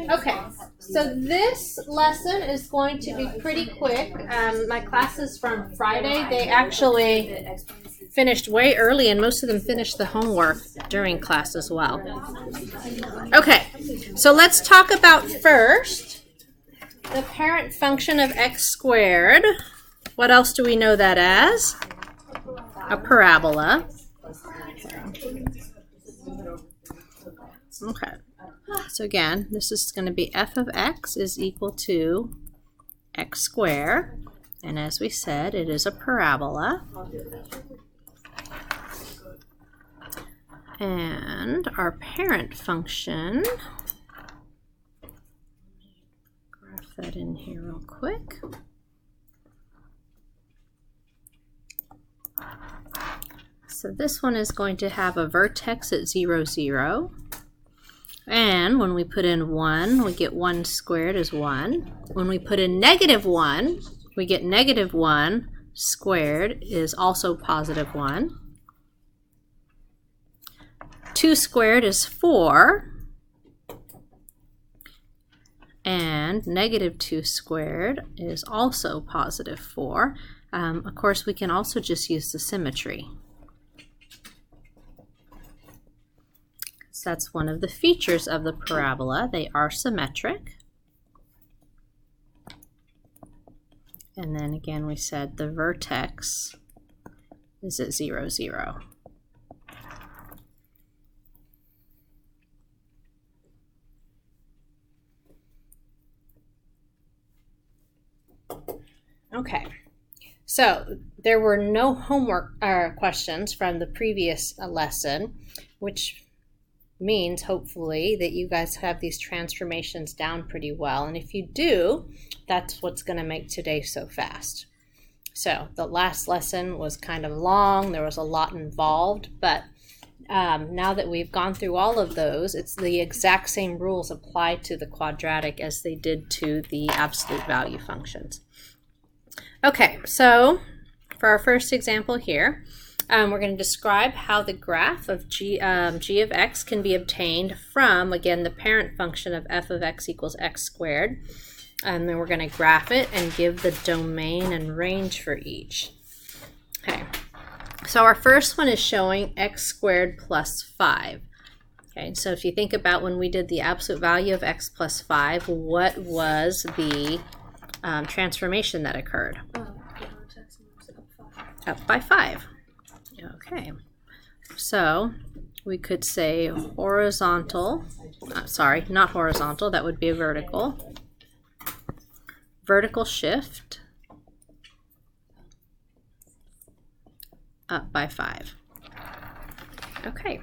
Okay, so this lesson is going to be pretty quick. My classes from Friday, they actually finished way early, and most of them finished the homework during class as well. Okay, so let's talk about first the parent function of x squared. What else do we know that as? A parabola. Okay, so again, this is going to be f of x is equal to x squared, and as we said, it is a parabola. And our parent function, graph that in here real quick. So this one is going to have a vertex at 0, 0. And when we put in 1, we get 1 squared is 1. When we put in -1, we get -1 squared is also positive 1. 2 squared is 4. And -2 squared is also positive 4. Of course, we can also just use the symmetry. So that's one of the features of the parabola. They are symmetric. And then again, we said the vertex is at 0, 0. Okay, so there were no homework questions from the previous lesson, which means hopefully that you guys have these transformations down pretty well. And if you do, that's what's going to make today so fast. So the last lesson was kind of long. There was a lot involved, but now that we've gone through all of those, it's the exact same rules apply to the quadratic as they did to the absolute value functions. Okay, so for our first example here, we're going to describe how the graph of g of x can be obtained from, again, the parent function of f of x equals x squared. And then we're going to graph it and give the domain and range for each. Okay, so our first one is showing x squared plus 5. Okay, so if you think about when we did the absolute value of x plus 5, what was the transformation that occurred? Up by 5. Okay, so we could say horizontal, sorry, not horizontal, that would be a vertical. Vertical shift up by 5. Okay,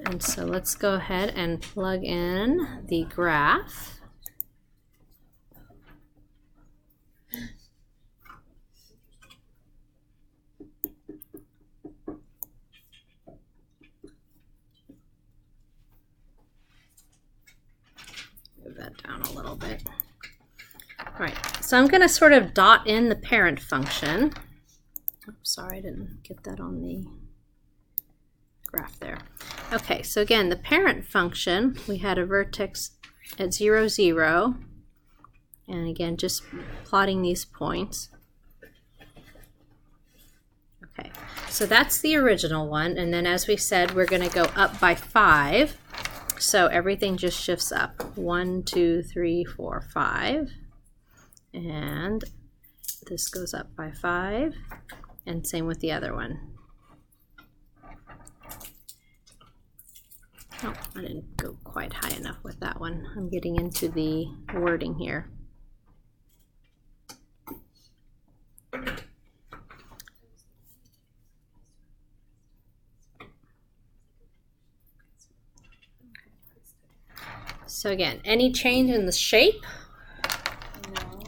and so let's go ahead and plug in the graph. Move that down a little bit. All right, so I'm going to sort of dot in the parent function. Oops, sorry, I didn't get that on the graph there. Okay, so again, the parent function, we had a vertex at 0, 0. And again, just plotting these points. Okay, so that's the original one. And then as we said, we're going to go up by 5. So everything just shifts up. 1, 2, 3, 4, 5. And this goes up by 5. And same with the other one. Oh, I didn't go quite high enough with that one. I'm getting into the wording here. So again, any change in the shape?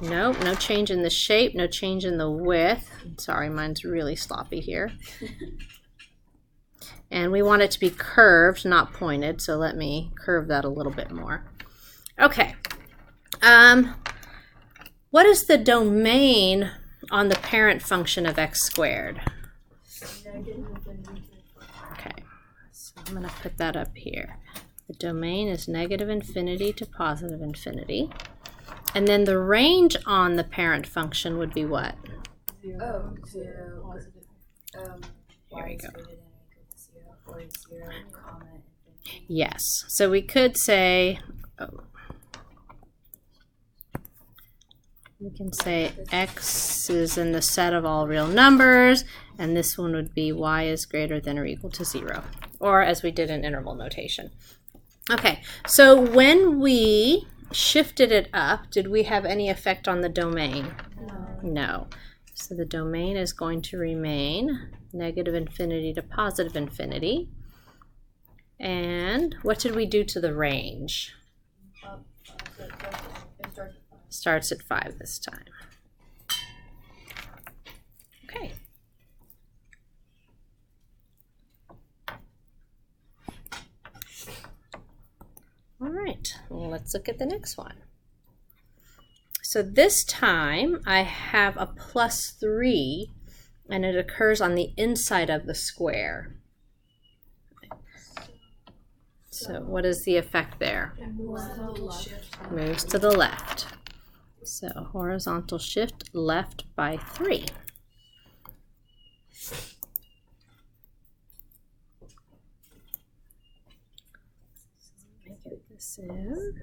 No, no change in the shape, no change in the width. Sorry, mine's really sloppy here. And we want it to be curved, not pointed, so let me curve that a little bit more. Okay. What is the domain on the parent function of x squared? Okay, so I'm going to put that up here. The domain is negative infinity to positive infinity. And then the range on the parent function would be what? 0. 0. Positive. Here we go. 0 or 0, comma, infinity. Yes. So we could say, we can say x is in the set of all real numbers, and this one would be y is greater than or equal to 0, or as we did in interval notation. Okay, so when we shifted it up, did we have any effect on the domain? No. So the domain is going to remain negative infinity to positive infinity. And what did we do to the range? Starts at 5 this time. Okay. All right, well, let's look at the next one. So this time I have a +3, and it occurs on the inside of the square. So what is the effect there? Moves to the left. So horizontal shift left by 3. Get this in.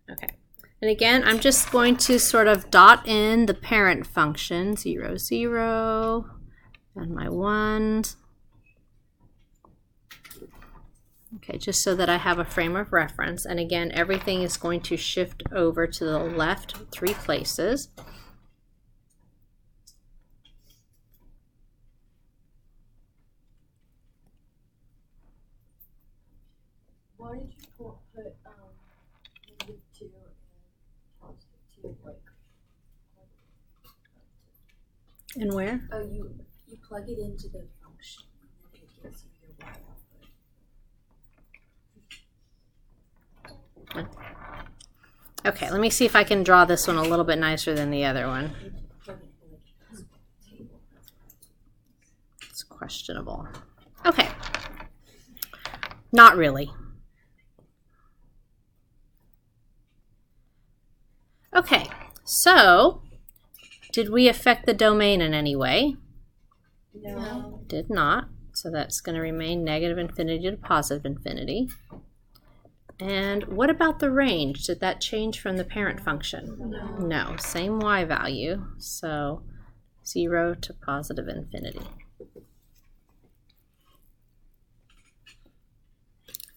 Okay. And again, I'm just going to sort of dot in the parent function, 0, 0, and my 1s. Okay, just so that I have a frame of reference. And again, everything is going to shift over to the left 3 places. Why did you put -2 and +2 like? And where? Oh, you plug it into the function and then it gives you your y output. Okay, let me see if I can draw this one a little bit nicer than the other one. It's questionable. Okay. Not really. Okay, so did we affect the domain in any way? No. Did not. So that's going to remain negative infinity to positive infinity. And what about the range? Did that change from the parent function? No. No, same y value, so 0 to positive infinity.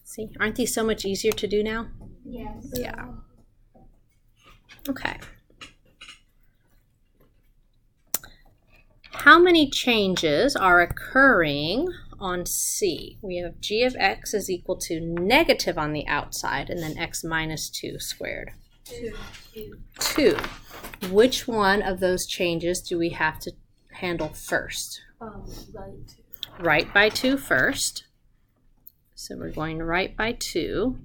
See, aren't these so much easier to do now? Yes. Yeah. Okay. How many changes are occurring on C? We have g of x is equal to negative on the outside, and then x minus 2 squared. 2. Which one of those changes do we have to handle first? Right. Right by 2 first. So we're going to right by 2.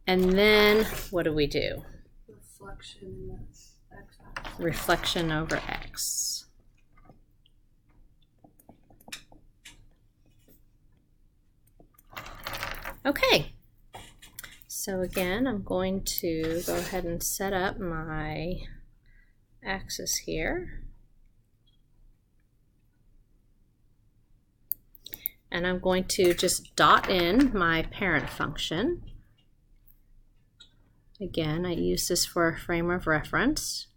And then what do we do? Reflection in the x-axis. Reflection over x. Okay, so again, I'm going to go ahead and set up my axis here. And I'm going to just dot in my parent function. Again, I use this for a frame of reference.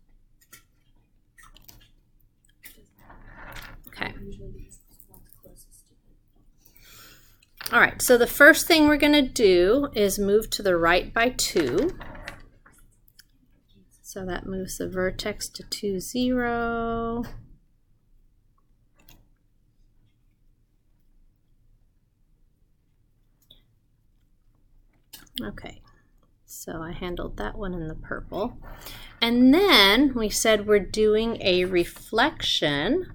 Okay. All right, so the first thing we're going to do is move to the right by 2. So that moves the vertex to 2, 0. Okay, so I handled that one in the purple. And then we said we're doing a reflection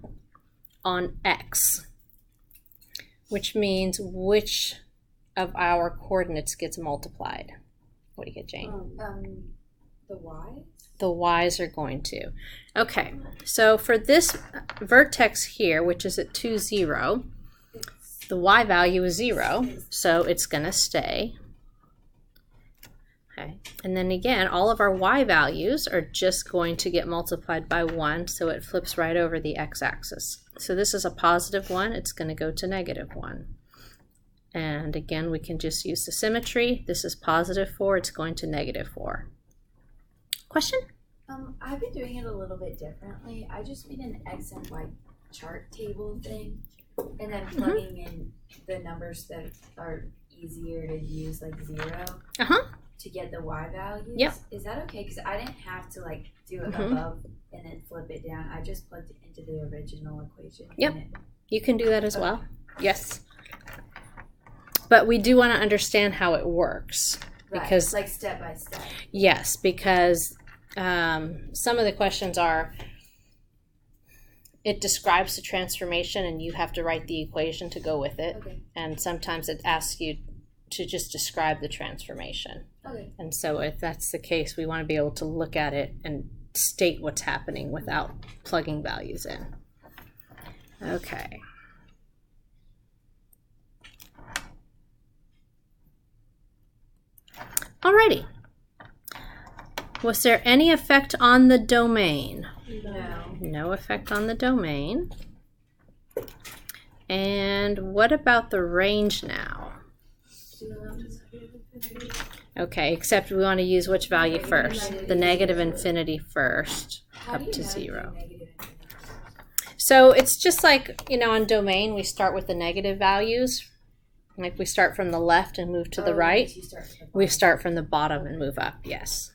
on x, which means which of our coordinates gets multiplied. What do you get, Jane? The y? The y's are going to. Okay, so for this vertex here, which is at 2, 0, The y value is 0, so it's going to stay. Okay, and then again, all of our y values are just going to get multiplied by 1, so it flips right over the x-axis. So this is a positive 1, it's going to go to negative 1. And again, we can just use the symmetry. This is positive 4, it's going to negative 4. Question? I've been doing it a little bit differently. I just made an x and y chart table thing, and then plugging in the numbers that are easier to use, like 0, to get the y values. Yep. Is that okay? Because I didn't have to like do it above and then flip it down. I just plugged it into the original equation. Yep. You can do that as well. Yes. But we do want to understand how it works. Right. Because, like step by step. Yes, because some of the questions are, it describes the transformation and you have to write the equation to go with it. Okay. And sometimes it asks you to just describe the transformation. Okay. And so if that's the case, we want to be able to look at it and state what's happening without plugging values in. Okay. Alrighty. Was there any effect on the domain? No. No effect on the domain. And what about the range now? Okay, except we want to use which value first? The negative infinity first, up to 0. So it's just like, on domain, we start with the negative values. Like we start from the left and move to the right. We start from the bottom and move up, yes.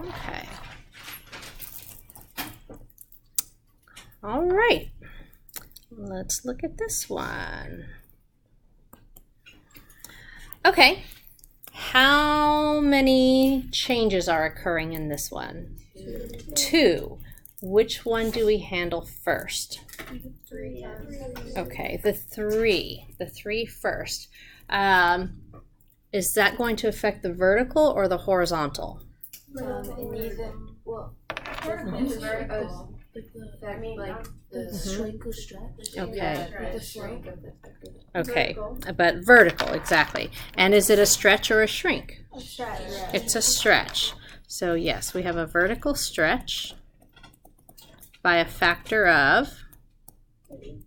Okay. All right. Let's look at this one. Okay. How many changes are occurring in this one? 2. Which one do we handle first? 3. Okay, the 3 first. Is that going to affect the vertical or the horizontal? It needs it. Well, vertical. like the shrink or stretch. Okay. Yeah, the shrink of the Okay, but vertical, exactly. And is it a stretch or a shrink? A stretch. It's a stretch. So yes, we have a vertical stretch by a factor of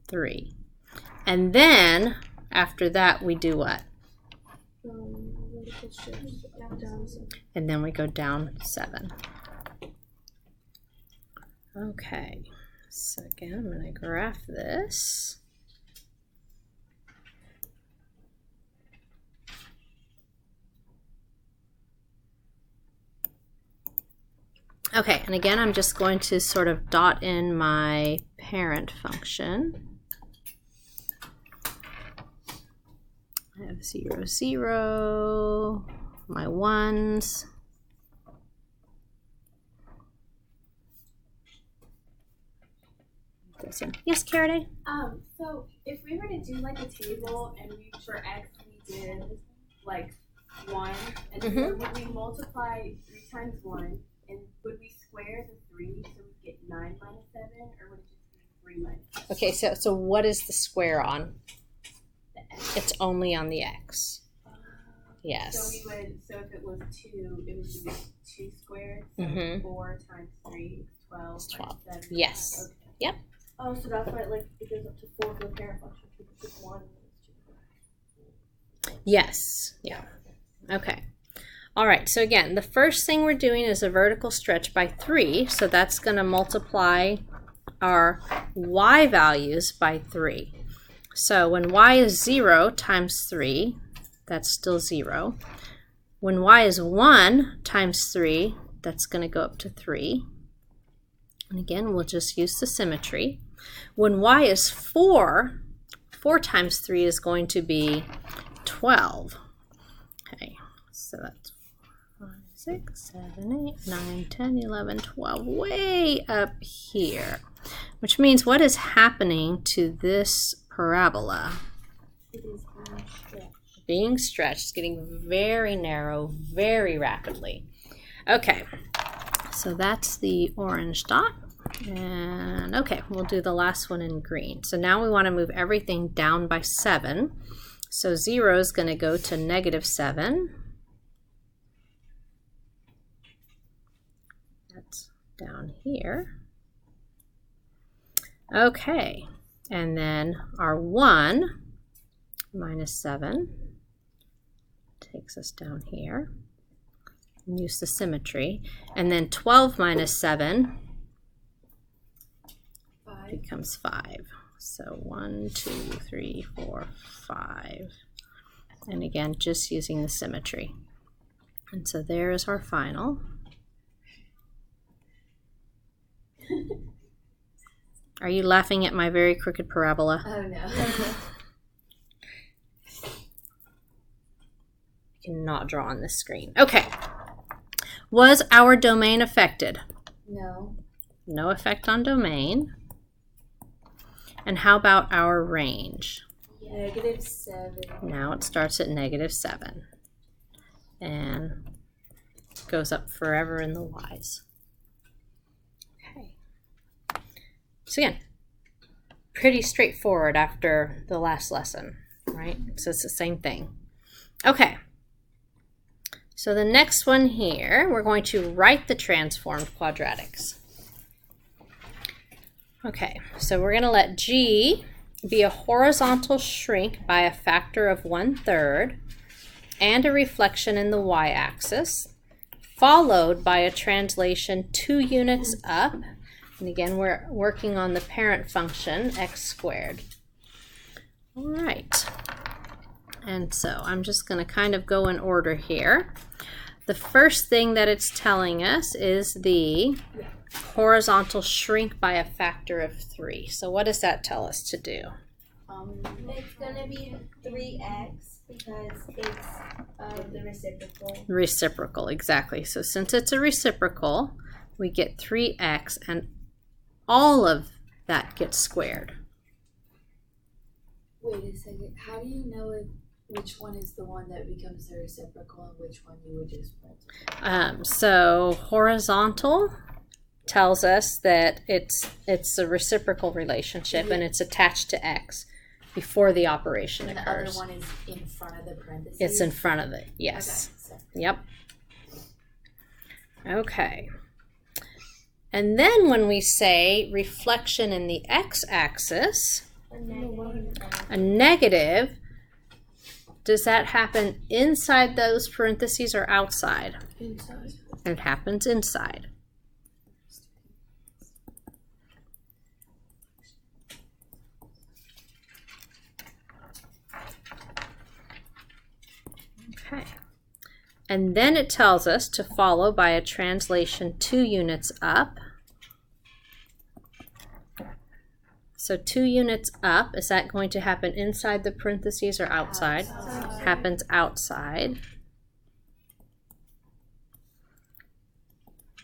3. And then, after that, we do what? And then we go down 7. Okay, so again, I'm going to graph this. Okay, and again, I'm just going to sort of dot in my parent function. I have 0, 0, my 1s. Yes, Karaday? So if we were to do like a table and we for x we did like 1 and then would we multiply 3 times 1 and would we square the 3 so we get 9 minus 7 or would it just be 3 minus 7? Okay, so what is the square on? The x. It's only on the x. Yes. So we would if it was 2 it would be 2 squared. So 4 times 3 is 12. It's 12. Minus 7. Yes. Okay. Yep. Oh, so that's why it goes up to 4 for the parent function. It's 1 and it's 2. Yes. Yeah. Okay. All right. So again, the first thing we're doing is a vertical stretch by 3. So that's going to multiply our y values by 3. So when y is 0 times 3, that's still 0. When y is 1 times 3, that's going to go up to 3. And again, we'll just use the symmetry. When y is 4, 4 times 3 is going to be 12. Okay, so that's 5, 6, 7, 8, 9, 10, 11, 12, way up here. Which means what is happening to this parabola? It is Being stretched. It's getting very narrow very rapidly. Okay, so that's the orange dot. And okay, we'll do the last one in green. So now we want to move everything down by 7. So 0 is going to go to -7. That's down here. Okay, and then our 1 -7 takes us down here. And use the symmetry. And then 12 minus 7 becomes 5. So 1, 2, 3, 4, 5. And again, just using the symmetry. And so there is our final. Are you laughing at my very crooked parabola? Oh no. I cannot draw on this screen. Okay. Was our domain affected? No. No effect on domain. And how about our range? -7. Now it starts at -7 and goes up forever in the y's. Okay. So again, pretty straightforward after the last lesson, right? So it's the same thing. Okay. So the next one here, we're going to write the transformed quadratics. Okay, so we're going to let G be a horizontal shrink by a factor of 1/3 and a reflection in the y-axis, followed by a translation 2 units up. And again, we're working on the parent function, x squared. All right. And so I'm just going to kind of go in order here. The first thing that it's telling us is the horizontal shrink by a factor of 3. So what does that tell us to do? It's gonna be 3x because it's the reciprocal. Reciprocal, exactly. So since it's a reciprocal, we get 3x and all of that gets squared. Wait a second. How do you know which one is the one that becomes the reciprocal and which one you would just multiply? So horizontal tells us that it's a reciprocal relationship and it's attached to x before the operation And the occurs. other one is in front of the parentheses? It's in front of it, yes. Okay, so. Yep. Okay. And then when we say reflection in the x-axis, a negative, does that happen inside those parentheses or outside? Inside. It happens inside. Okay. And then it tells us to follow by a translation 2 units up. So 2 units up, is that going to happen inside the parentheses or outside? Happens outside.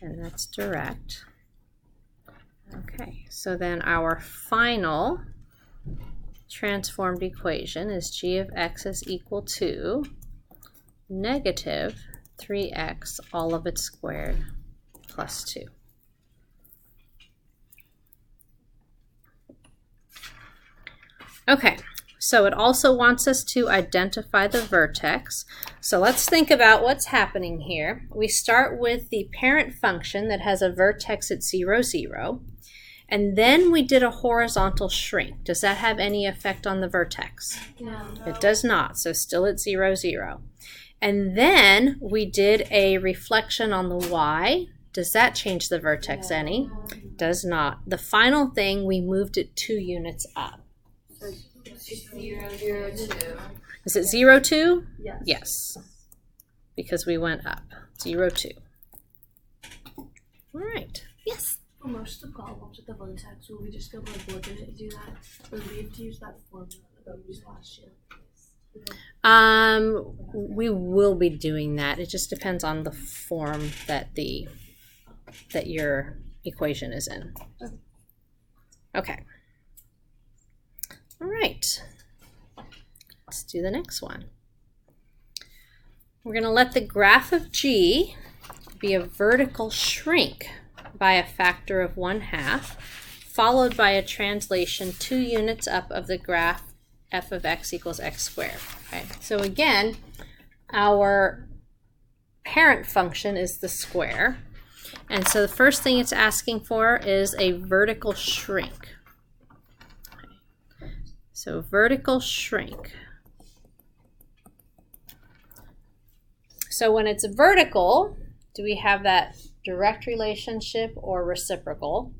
And that's direct. Okay, so then our final transformed equation is g of x is equal to negative 3x, all of it squared, plus 2. Okay, so it also wants us to identify the vertex. So let's think about what's happening here. We start with the parent function that has a vertex at 0, 0. And then we did a horizontal shrink. Does that have any effect on the vertex? No. It does not, so still at 0, 0. And then we did a reflection on the y. Does that change the vertex any? Does not. The final thing, we moved it 2 units up. It's 0, 0, 2. Is it 0, 2? Yes. Yes, because we went up. 0, 2. All right. Yes. For most of the problems with the vertex, will we just go like look at it and do that? Or do we have to use that formula that we used last year? We will be doing that. It just depends on the form that your equation is in. Okay. All right. Let's do the next one. We're going to let the graph of G be a vertical shrink by a factor of 1/2, followed by a translation 2 units up of the graph f of x equals x squared. Okay, so again, our parent function is the square. And so the first thing it's asking for is a vertical shrink. Okay. So vertical shrink. So when it's vertical, do we have that direct relationship or reciprocal?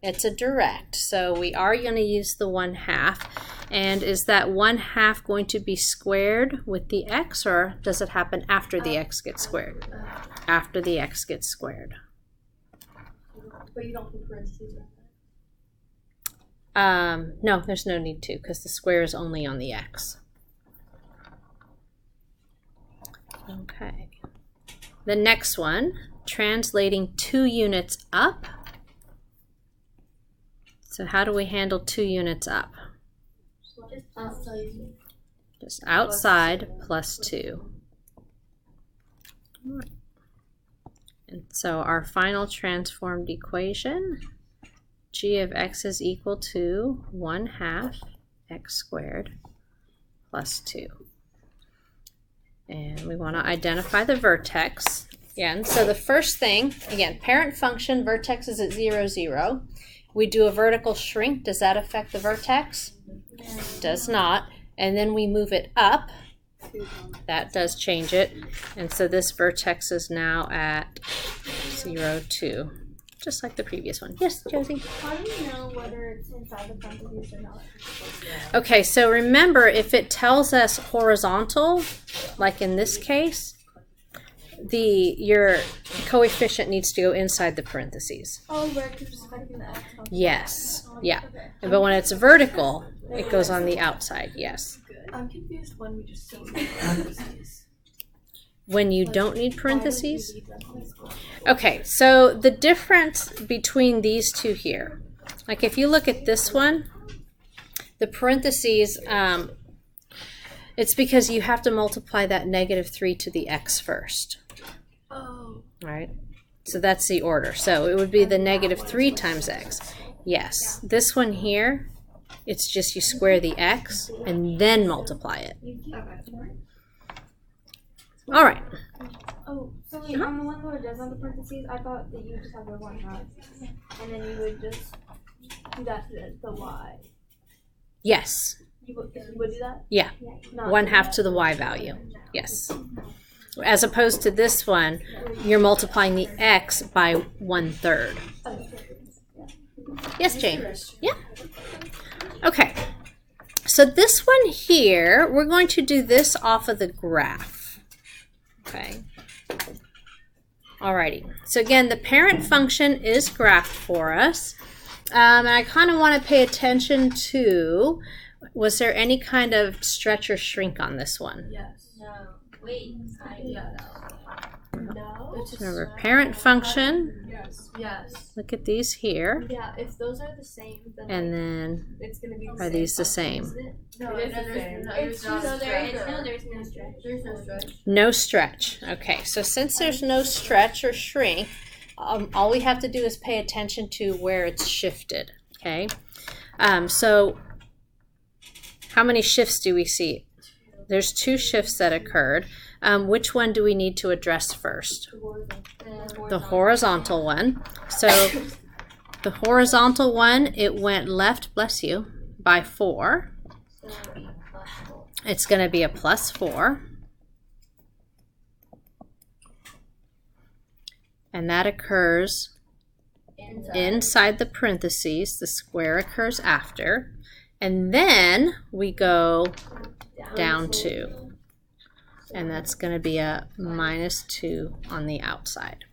It's a direct. So we are going to use the 1/2. And is that 1/2 going to be squared with the x, or does it happen after the x gets squared? After the x gets squared. But you don't put parentheses around that? No, there's no need to, because the square is only on the x. Okay. The next one, translating 2 units up. So how do we handle 2 units up? Just outside plus 2. And so our final transformed equation, g of x is equal to 1/2 x squared plus 2. And we want to identify the vertex. Again, so the first thing, again, parent function, vertex is at 0, 0. We do a vertical shrink. Does that affect the vertex? Does not. And then we move it up. That does change it. And so this vertex is now at 0, 2. Just like the previous one. Yes, Josie? How do you know whether it's inside the parentheses or not? Okay, so remember, if it tells us horizontal, like in this case, your coefficient needs to go inside the parentheses. Oh, right, because it's affecting the x. Yes, yeah. Okay. But when it's vertical, it goes on the outside, yes. I'm confused when we just don't need parentheses. When you don't need parentheses? Okay, so the difference between these two here, like if you look at this one, the parentheses, it's because you have to multiply that -3 to the x first. Oh. All right, so that's the order. So it would be the -3 times x. Yes, this one here, it's just you square the x and then multiply it. All right. Oh, so wait, on the one where it does have the parentheses, I thought that you just have the 1/2, and then you would just do that to the y. Yes. You would do that? Yeah. Not 1/2 to the y value. Yes. As opposed to this one, you're multiplying the x by 1/3. Yes, Jane? Yeah. Okay. So this one here, we're going to do this off of the graph. Okay. Alrighty. So again, the parent function is graphed for us. And I kind of want to pay attention to, was there any kind of stretch or shrink on this one? Yes. No. Wait. No. Remember, parent function. Yes. Look at these here. Yeah, if those are the same, then And then, it's going to be the are same these the function, same? isn't it? No, It is the same. It's There's so no there's stretch. no stretch. There's no stretch. No stretch. Okay, so since there's no stretch or shrink, all we have to do is pay attention to where it's shifted. Okay, so how many shifts do we see? There's 2 shifts that occurred. Which one do we need to address first? The horizontal one. So the horizontal one, it went left, bless you, by 4. It's going to be a +4. And that occurs inside the parentheses. The square occurs after. And then we go down 2. And that's going to be a -2 on the outside.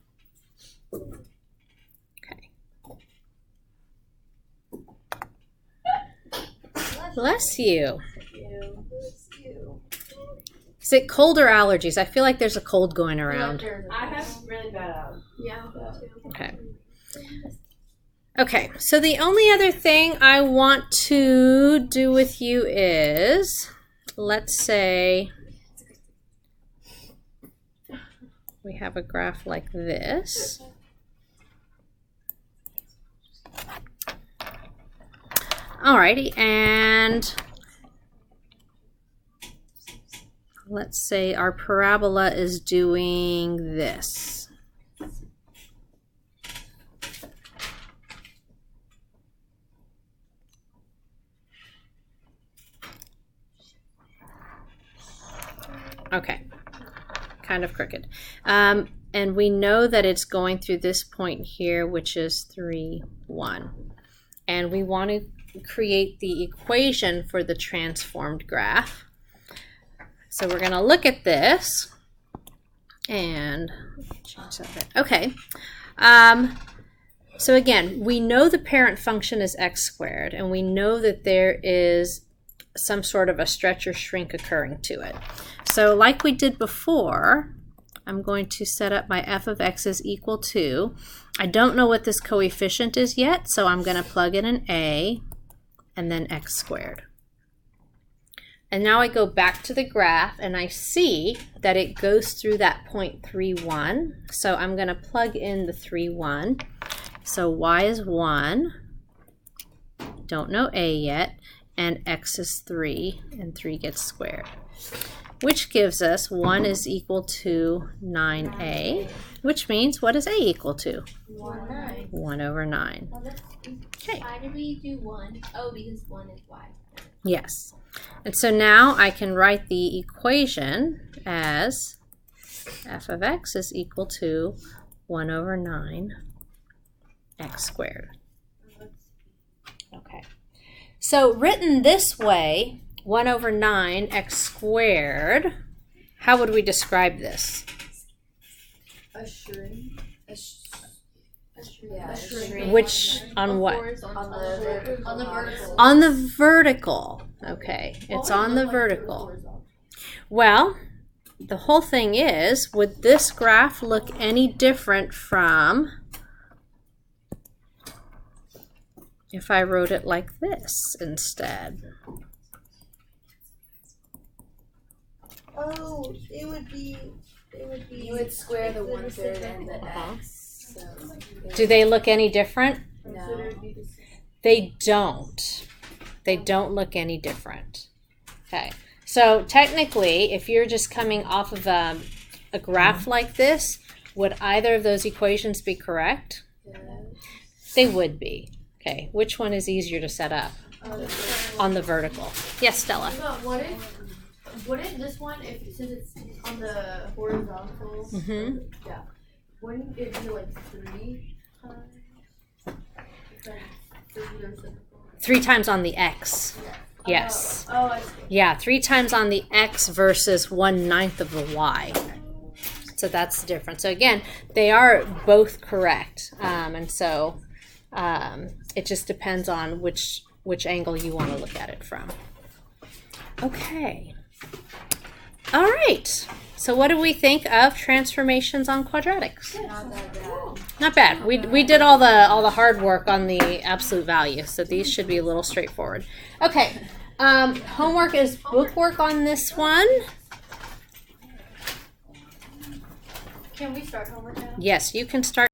Okay. Bless you. Is it cold or allergies? I feel like there's a cold going around. I have really bad allergies. Yeah. Okay. Okay, so the only other thing I want to do with you is, let's say we have a graph like this. Alrighty, and let's say our parabola is doing this. Okay, kind of crooked. And we know that it's going through this point here, which is 3, 1. And we want to create the equation for the transformed graph. So we're going to look at this and change that. Okay. So again, we know the parent function is x squared, and we know that there is some sort of a stretch or shrink occurring to it. So like we did before, I'm going to set up my f of x is equal to, I don't know what this coefficient is yet, so I'm going to plug in an a and then x squared. And now I go back to the graph and I see that it goes through that point 3, 1. So I'm going to plug in the 3, 1. So y is 1, don't know a yet, and x is 3, and 3 gets squared, which gives us 1 is equal to 9a, which means what is a equal to? 1/9. 1 over 9. Well, that's easy. Okay. Why did we do 1? Oh, because 1 is y. Yes. And so now I can write the equation as f of x is equal to 1 over 9 x squared. Okay. So written this way, 1 over 9 x squared, how would we describe this? A shrink. Yeah, A shrink. Which, on what? On the vertical. On the vertical. Okay, it's on the vertical. Well, the whole thing is, would this graph look any different from if I wrote it like this instead? Oh, it would be. You would square the 1/3 and the Uh-huh. x. So Do they look any different? no. They don't. They don't look any different. Okay. So technically, if you're just coming off of a graph like this, would either of those equations be correct? They would be. Okay. Which one is easier to set up? On the vertical. Yes, Stella. But wouldn't this one, since it's on the horizontal, Mm-hmm. wouldn't it be like 3 times? Because they're reciprocal. 3 times on the x. Yes. Oh, I see. Yeah, 3 times on the x versus 1/9 of the y. So that's the difference. So again, they are both correct. And so it just depends on which angle you want to look at it from. Okay. All right. So what do we think of transformations on quadratics? Not that bad. Not bad. We did all the hard work on the absolute value, so these should be a little straightforward. Okay. Homework is bookwork on this one. Can we start homework now? Yes, you can start.